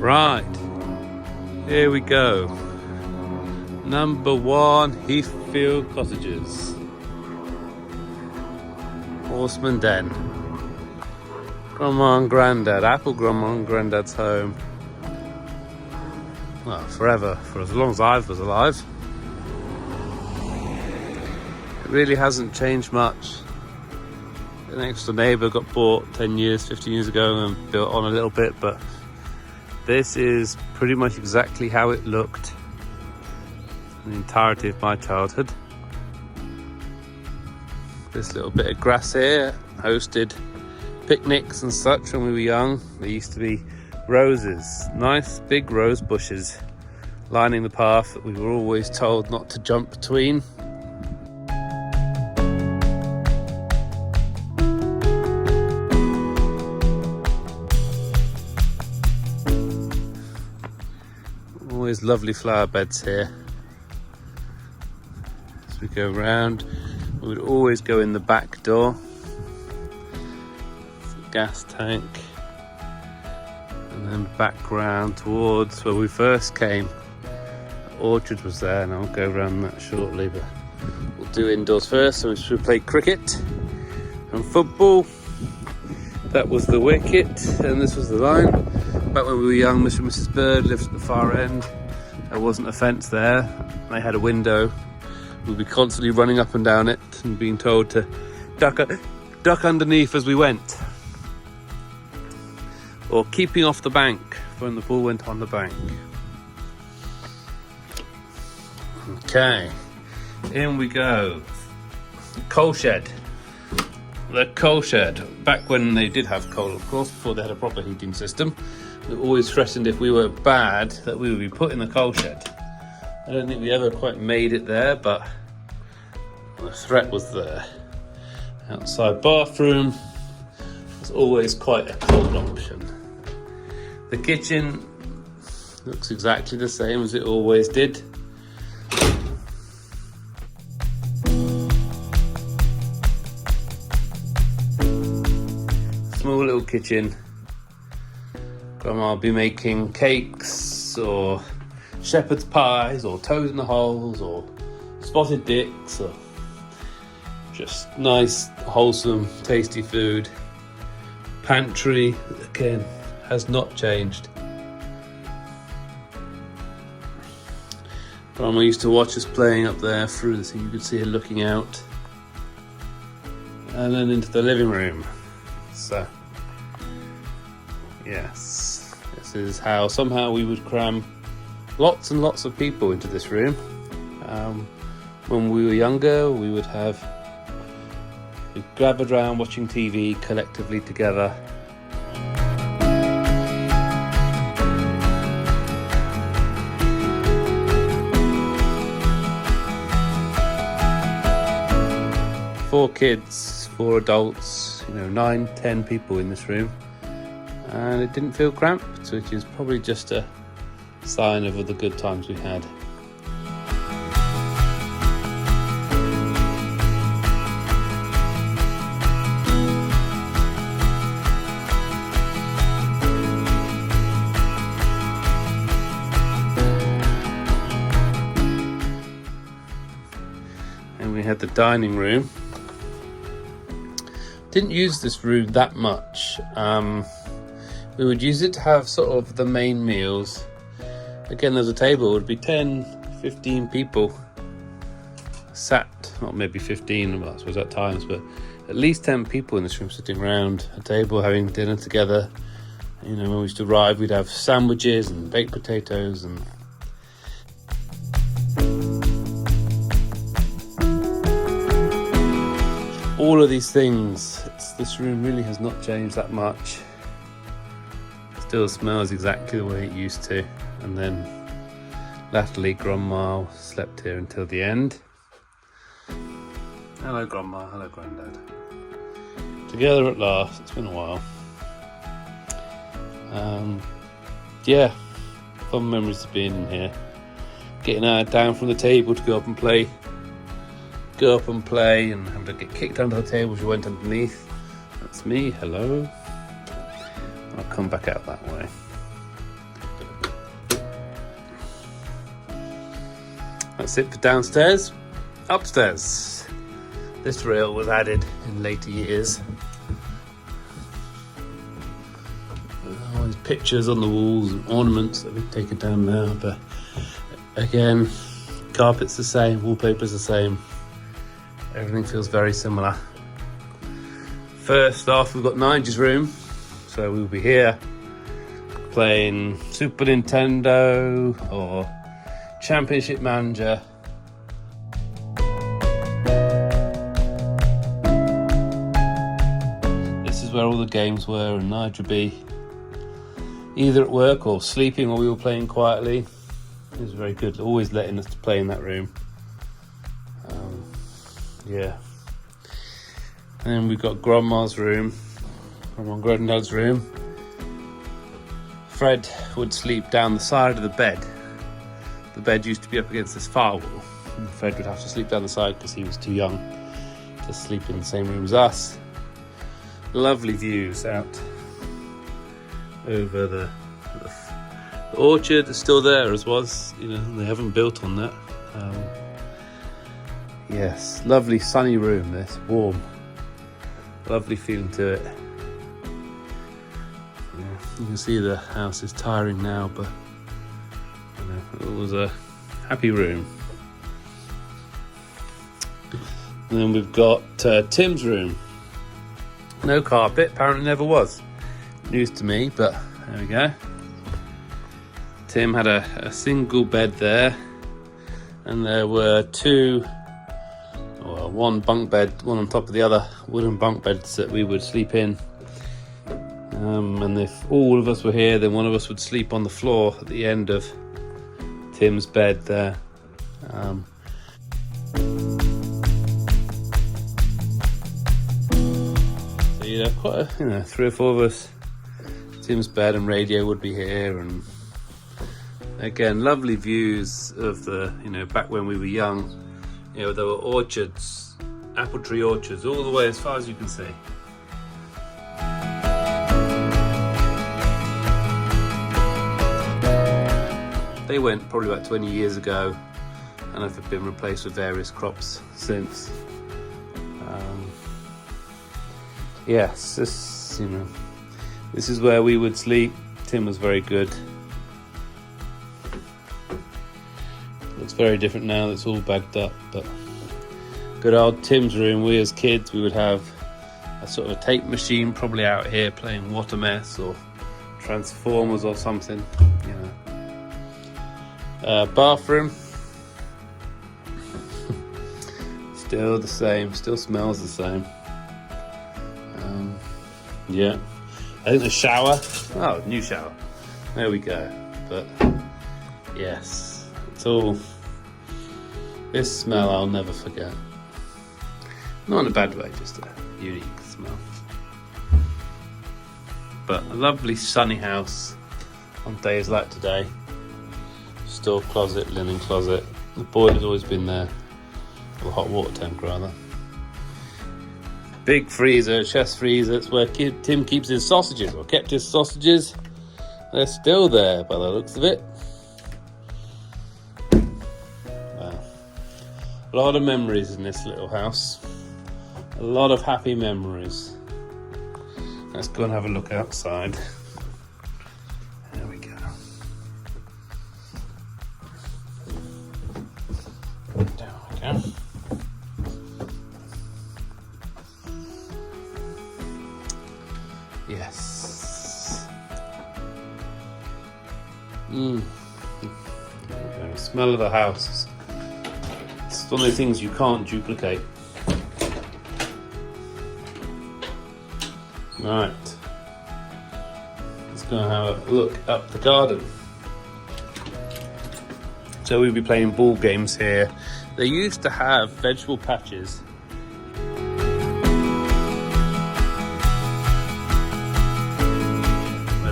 Right, here we go. Number 1, Heathfield Cottages. Horseman Den. Grandma and Grandad, Apple Grandma and Grandad's home. Well, forever, for as long as I was alive. It really hasn't changed much. The next door neighbour got bought 10 years, 15 years ago and built on a little bit, but this is pretty much exactly how it looked in the entirety of my childhood. This little bit of grass here hosted picnics and such when we were young. There used to be roses, nice big rose bushes lining the path that we were always told not to jump between. Always lovely flower beds here. As we go round, we would always go in the back door. Gas tank, and then back round towards where we first came. The orchard was there, and I'll go around that shortly, but we'll do indoors first. So we played cricket and football. That was the wicket, and this was the line. Back when we were young, Mr. and Mrs. Bird lived at the far end. There wasn't a fence there. They had a window. We'd be constantly running up and down it and being told to duck underneath as we went. Or keeping off the bank when the ball went on the bank. Okay, in we go. Coal shed. The coal shed. Back when they did have coal, of course, before they had a proper heating system. We always threatened if we were bad that we would be put in the coal shed. I don't think we ever quite made it there, but the threat was there. Outside bathroom was always quite a cold option. The kitchen looks exactly the same as it always did. Small little kitchen. Grandma will be making cakes or shepherd's pies or toad in the holes or spotted dicks or just nice, wholesome, tasty food. Pantry, again, has not changed. Grandma used to watch us playing up there through the thing. You could see her looking out. And then into the living room. So, yes, this is how somehow we would cram lots and lots of people into this room. When we were younger, we'd gathered around watching TV collectively together. Four kids, 4 adults, 9, 10 people in this room, and it didn't feel cramped, which is probably just a sign of all the good times we had. And we had the dining room. Didn't use this room that much. We would use it to have sort of the main meals. Again, there's a table, it would be 10, 15 people sat, not maybe 15, well, I suppose at times, but at least 10 people in this room sitting around a table having dinner together. When we used to arrive, we'd have sandwiches and baked potatoes and all of these things. This room really has not changed that much. It still smells exactly the way it used to. And then latterly Grandma slept here until the end. Hello Grandma, hello Grandad. Together at last, it's been a while. Yeah, fun memories of being in here. Getting down from the table to go up and play and having to get kicked under the table as you went underneath. That's me, hello. I'll come back out that way. That's it for downstairs. Upstairs, this rail was added in later years. All these pictures on the walls and ornaments that we've taken down now, but again, carpet's the same, wallpaper's the same. Everything feels very similar. First off, we've got Nigel's room, so we'll be here playing Super Nintendo or Championship Manager. This is where all the games were, and Nigel would be either at work or sleeping, or we were playing quietly. He was very good, always letting us play in that room. Yeah. And then we've got Grandma's room, Grandma and Granddad's room. Fred would sleep down the side of the bed. The bed used to be up against this far wall, and Fred would have to sleep down the side because he was too young to sleep in the same room as us. Lovely views out over the orchard is still there as was, they haven't built on that. Yes, lovely sunny room, this warm, lovely feeling to it. Yeah, you can see the house is tiring now, but it was a happy room. And then we've got Tim's room. No carpet, apparently never was. News to me, but there we go. Tim had a single bed there, and there were one bunk bed, one on top of the other, wooden bunk beds that we would sleep in. And if all of us were here, then one of us would sleep on the floor at the end of Tim's bed there. So you'd have quite 3 or 4 of us. Tim's bed and radio would be here, and again, lovely views of the, back when we were young. There were orchards, apple tree orchards, all the way as far as you can see. They went probably about 20 years ago, and have been replaced with various crops since. Yes, this is where we would sleep. Tim was very good. Looks very different now, it's all bagged up, but good old Tim's room. We as kids, we would have a sort of a tape machine probably out here playing What a Mess or Transformers or something, bathroom, still the same, still smells the same. Yeah, I think the shower, new shower, there we go. But yes, it's all, this smell I'll never forget. Not in a bad way, just a unique smell. But a lovely sunny house on days like today. Store closet, linen closet. The boiler's always been there, or hot water tank rather. Big freezer, chest freezer. That's where Tim keeps his sausages, or kept his sausages. They're still there by the looks of it. Wow. A lot of memories in this little house. A lot of happy memories. Let's go and have a look outside. There we go. There we go. Yes. Okay. Smell of the house. It's one of the things you can't duplicate. Right. Let's go and have a look up the garden. So we'll be playing ball games here. They used to have vegetable patches.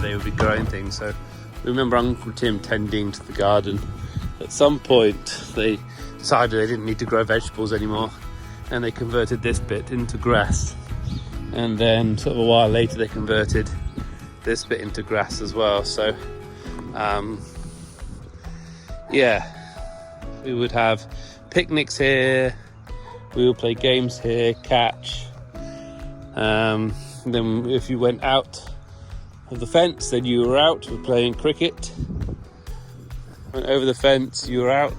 They would be growing things. So remember Uncle Tim tending to the garden. At some point they decided they didn't need to grow vegetables anymore, and they converted this bit into grass, and then sort of a while later they converted this bit into grass as well. So yeah, We would have picnics here. We would play games here, catch. Then if you went out of the fence, then you were out. We're playing cricket. Went over the fence, you were out.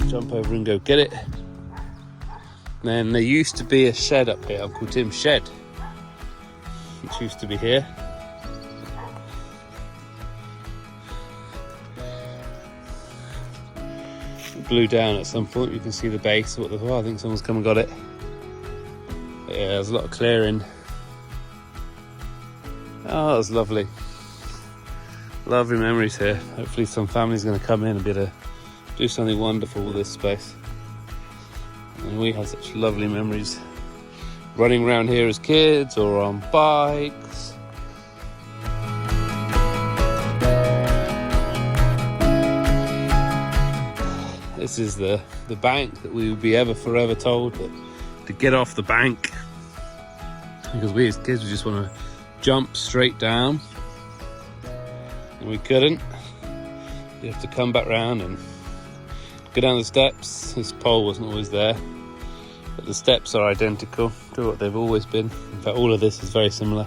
Jump over and go get it. Then there used to be a shed up here, Uncle Tim's shed, which used to be here. It blew down at some point. You can see the base. I think someone's come and got it. But yeah, there's a lot of clearing. Oh, that was lovely. Lovely memories here. Hopefully some family's going to come in and be able to do something wonderful with this space. And we had such lovely memories running around here as kids or on bikes. This is the bank that we would be forever told that to get off the bank, because we as kids we just want to jump straight down, and we couldn't. You have to come back round and go down the steps. This pole wasn't always there, but the steps are identical to what they've always been. In fact, all of this is very similar.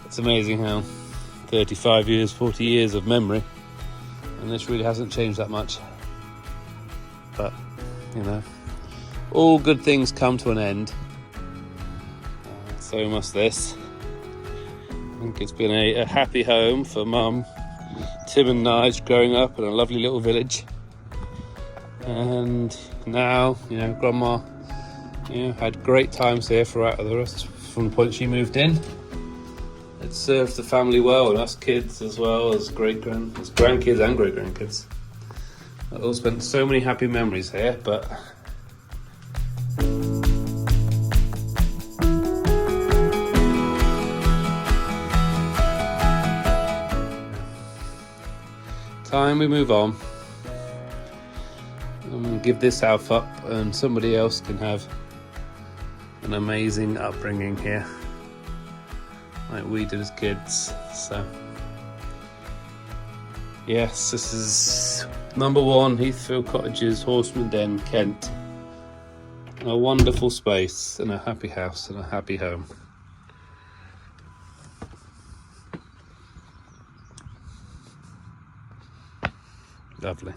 It's amazing how 35 years, 40 years of memory, and this really hasn't changed that much. But, you know, all good things come to an end. So must this. I think it's been a happy home for Mum, Tim and Nige growing up in a lovely little village. And now, you know, Grandma, you know, had great times here throughout the rest from the point she moved in. It served the family well, and us kids as well as grandkids and great grandkids. I all spent so many happy memories here, but time we move on. I'm going to give this house up and somebody else can have an amazing upbringing here like we did as kids. So yes, this is number 1 Heathfield Cottages, Horseman Den, Kent. A wonderful space and a happy house and a happy home. Lovely.